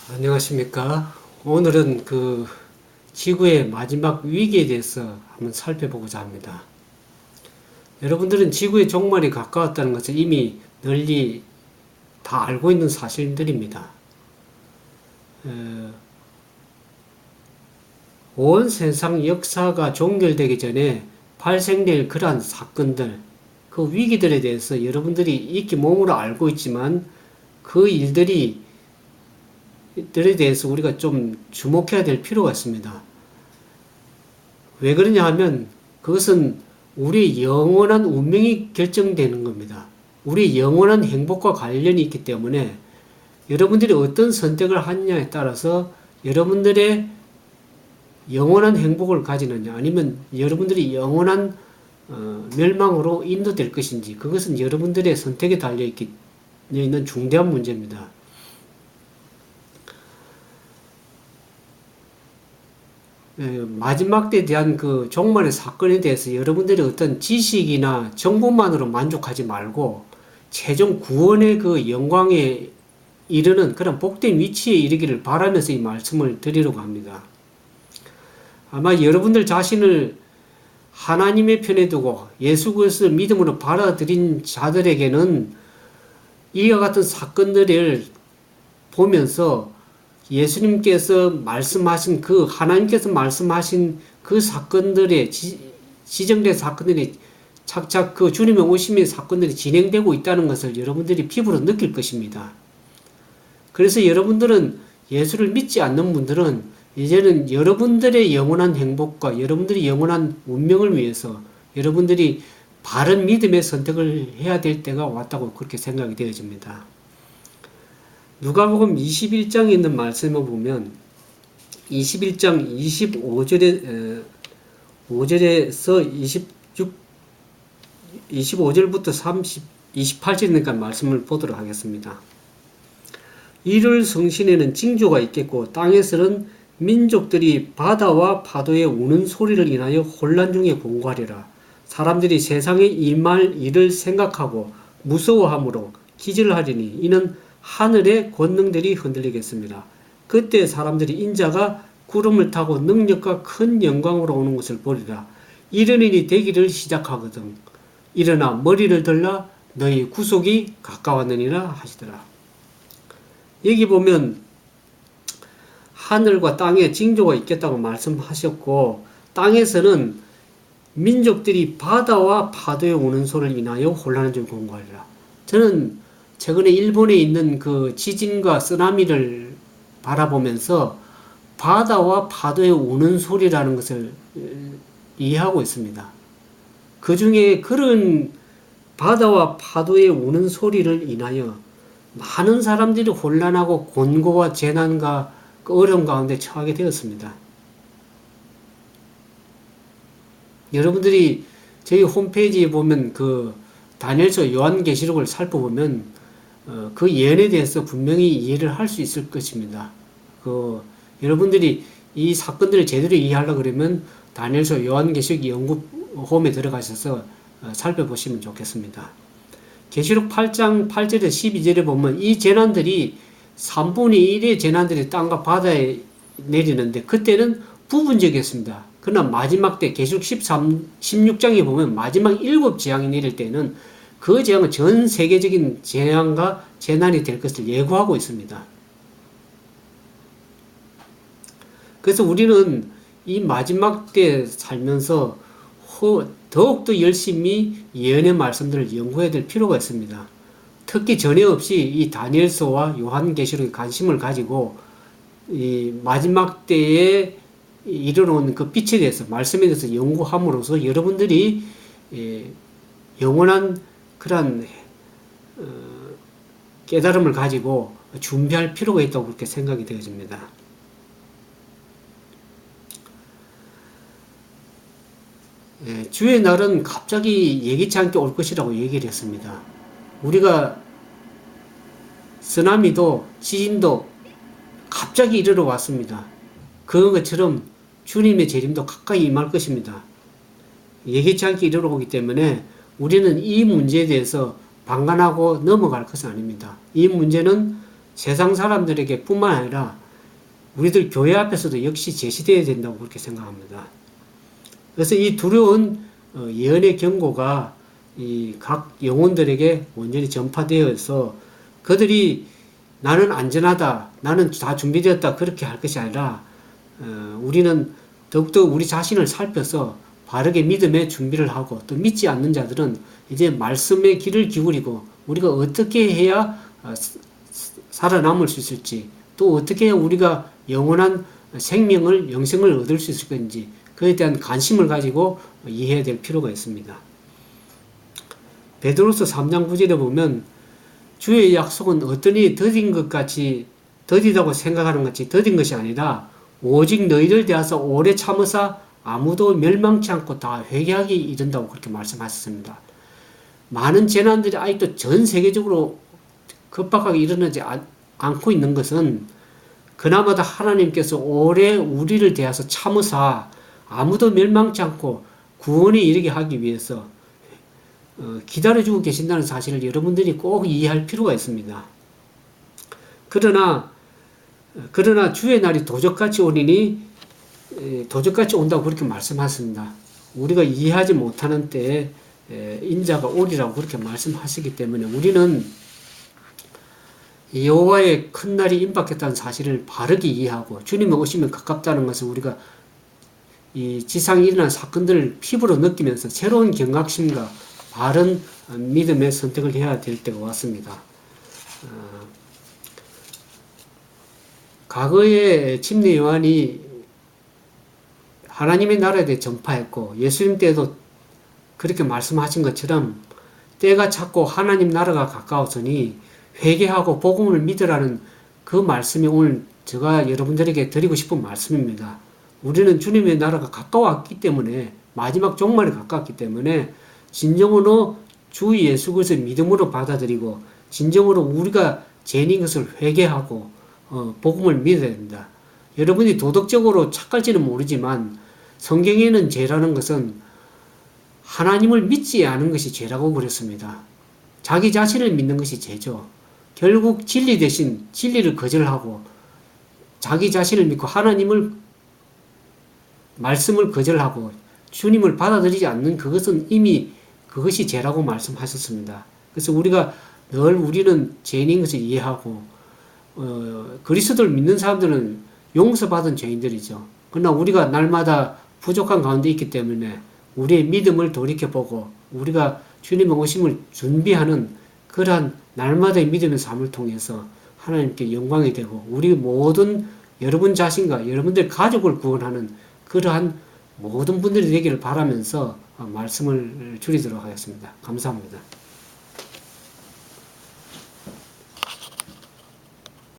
안녕하십니까. 오늘은 지구의 마지막 위기에 대해서 한번 살펴보고자 합니다. 여러분들은 지구의 종말이 가까웠다는 것을 이미 널리 다 알고 있는 사실들입니다. 온 세상 역사가 종결되기 전에 발생될 그러한 사건들, 그 위기들에 대해서 여러분들이 익히 몸으로 알고 있지만 그 일들에 대해서 우리가 좀 주목해야 될 필요가 있습니다. 왜 그러냐 하면 그것은 우리의 영원한 운명이 결정되는 겁니다. 우리의 영원한 행복과 관련이 있기 때문에 여러분들이 어떤 선택을 하느냐에 따라서 여러분들의 영원한 행복을 가지느냐 아니면 여러분들이 영원한 멸망으로 인도될 것인지 그것은 여러분들의 선택에 달려 있는 중대한 문제입니다. 마지막 때에 대한 그 종말의 사건에 대해서 여러분들이 어떤 지식이나 정보만으로 만족하지 말고 최종 구원의 그 영광에 이르는 그런 복된 위치에 이르기를 바라면서 이 말씀을 드리려고 합니다. 아마 여러분들 자신을 하나님의 편에 두고 예수 그리스도를 믿음으로 받아들인 자들에게는 이와 같은 사건들을 보면서 예수님께서 말씀하신 하나님께서 말씀하신 그 사건들의 지정된 사건들이 착착 그 주님의 오심의 사건들이 진행되고 있다는 것을 여러분들이 피부로 느낄 것입니다. 그래서 여러분들은 예수를 믿지 않는 분들은 이제는 여러분들의 영원한 행복과 여러분들의 영원한 운명을 위해서 여러분들이 바른 믿음의 선택을 해야 될 때가 왔다고 그렇게 생각이 되어집니다. 누가복음 21장에 있는 말씀을 보면 21장 25절에서 25절부터 28절이니까 말씀을 보도록 하겠습니다. 이를 성신에는 징조가 있겠고 땅에서는 민족들이 바다와 파도의 우는 소리를 인하여 혼란 중에 공고하리라. 사람들이 세상에 임할 일을 생각하고 무서워함으로 기절하리니 이는 하늘의 권능들이 흔들리겠습니다. 그때 사람들이 인자가 구름을 타고 능력과 큰 영광으로 오는 것을 보리라. 이런 일이 되기를 시작하거든. 일어나 머리를 들라 너희 구속이 가까웠느니라 하시더라. 여기 보면 하늘과 땅에 징조가 있겠다고 말씀하셨고 땅에서는 민족들이 바다와 파도에 오는 소리를 인하여 혼란을 좀 공고하리라. 저는 최근에 일본에 있는 그 지진과 쓰나미를 바라보면서 바다와 파도에 우는 소리라는 것을 이해하고 있습니다. 그 중에 그런 바다와 파도에 우는 소리를 인하여 많은 사람들이 혼란하고 곤고와 재난과 그 어려움 가운데 처하게 되었습니다. 여러분들이 저희 홈페이지에 보면 그 다니엘서 요한계시록을 살펴보면 그 예언에 대해서 분명히 이해를 할 수 있을 것입니다. 여러분들이 이 사건들을 제대로 이해하려고 그러면 다니엘서 요한계시록 연구홈에 들어가셔서 살펴보시면 좋겠습니다. 계시록 8장 8절에서 12절에 보면 이 재난들이 3분의 1의 재난들이 땅과 바다에 내리는데 그때는 부분적이었습니다. 그러나 마지막 때 계시록 16장에 보면 마지막 7재앙이 내릴 때는 그 재앙은 전 세계적인 재앙과 재난이 될 것을 예고하고 있습니다. 그래서 우리는 이 마지막 때 살면서 더욱더 열심히 예언의 말씀들을 연구해야 될 필요가 있습니다. 특히 전에 없이 이 다니엘서와 요한계시록에 관심을 가지고 이 마지막 때에 이르러온 그 빛에 대해서 말씀에 대해서 연구함으로써 여러분들이 영원한 그러한 깨달음을 가지고 준비할 필요가 있다고 그렇게 생각이 되어집니다. 주의 날은 갑자기 예기치 않게 올 것이라고 얘기를 했습니다. 우리가 쓰나미도 지진도 갑자기 이르러 왔습니다. 그런 것처럼 주님의 재림도 가까이 임할 것입니다. 예기치 않게 이르러 오기 때문에 우리는 이 문제에 대해서 방관하고 넘어갈 것은 아닙니다. 이 문제는 세상 사람들에게 뿐만 아니라 우리들 교회 앞에서도 역시 제시되어야 된다고 그렇게 생각합니다. 그래서 이 두려운 예언의 경고가 이 각 영혼들에게 온전히 전파되어서 그들이 나는 안전하다, 나는 다 준비되었다 그렇게 할 것이 아니라 우리는 더욱더 우리 자신을 살펴서 바르게 믿음의 준비를 하고 또 믿지 않는 자들은 이제 말씀의 귀를 기울이고 우리가 어떻게 해야 살아남을 수 있을지 또 어떻게 해야 우리가 영원한 생명을 영생을 얻을 수 있을 건지 그에 대한 관심을 가지고 이해해야 될 필요가 있습니다. 베드로서 3장 9절에 보면 주의 약속은 어떠니 더딘 것 같이 더디다고 생각하는 것 같이 더딘 것이 아니라 오직 너희를 대하여 오래 참으사 아무도 멸망치 않고 다 회개하기 이른다고 그렇게 말씀하셨습니다. 많은 재난들이 아직도 전 세계적으로 급박하게 일어나지 않고 있는 것은 그나마도 하나님께서 오래 우리를 대하여 참으사 아무도 멸망치 않고 구원에 이르게 하기 위해서 기다려주고 계신다는 사실을 여러분들이 꼭 이해할 필요가 있습니다. 그러나 주의 날이 도적같이 오리니 도적같이 온다고 그렇게 말씀하셨습니다. 우리가 이해하지 못하는 때에 인자가 오리라고 그렇게 말씀하시기 때문에 우리는 여호와의 큰 날이 임박했다는 사실을 바르게 이해하고 주님의 오시면 가깝다는 것을 우리가 이 지상에 일어난 사건들을 피부로 느끼면서 새로운 경각심과 바른 믿음의 선택을 해야 될 때가 왔습니다. 과거에 침례 요한이 하나님의 나라에 대해 전파했고 예수님 때도 그렇게 말씀하신 것처럼 때가 찼고 하나님 나라가 가까웠으니 회개하고 복음을 믿으라는 그 말씀이 오늘 제가 여러분들에게 드리고 싶은 말씀입니다. 우리는 주님의 나라가 가까웠기 때문에 마지막 종말에 가까웠기 때문에 진정으로 주 예수 그리스도의 믿음으로 받아들이고 진정으로 우리가 죄인인 것을 회개하고 복음을 믿어야 됩니다. 여러분이 도덕적으로 착할지는 모르지만 성경에는 죄라는 것은 하나님을 믿지 않은 것이 죄라고 그랬습니다. 자기 자신을 믿는 것이 죄죠. 결국 진리 대신 진리를 거절하고 자기 자신을 믿고 하나님을 말씀을 거절하고 주님을 받아들이지 않는 그것은 이미 그것이 죄라고 말씀하셨습니다. 그래서 우리는 죄인인 것을 이해하고 그리스도를 믿는 사람들은 용서받은 죄인들이죠. 그러나 우리가 날마다 부족한 가운데 있기 때문에 우리의 믿음을 돌이켜보고 우리가 주님의 오심을 준비하는 그러한 날마다의 믿음의 삶을 통해서 하나님께 영광이 되고 우리 모든 여러분 자신과 여러분들 가족을 구원하는 그러한 모든 분들이 되기를 바라면서 말씀을 줄이도록 하겠습니다. 감사합니다.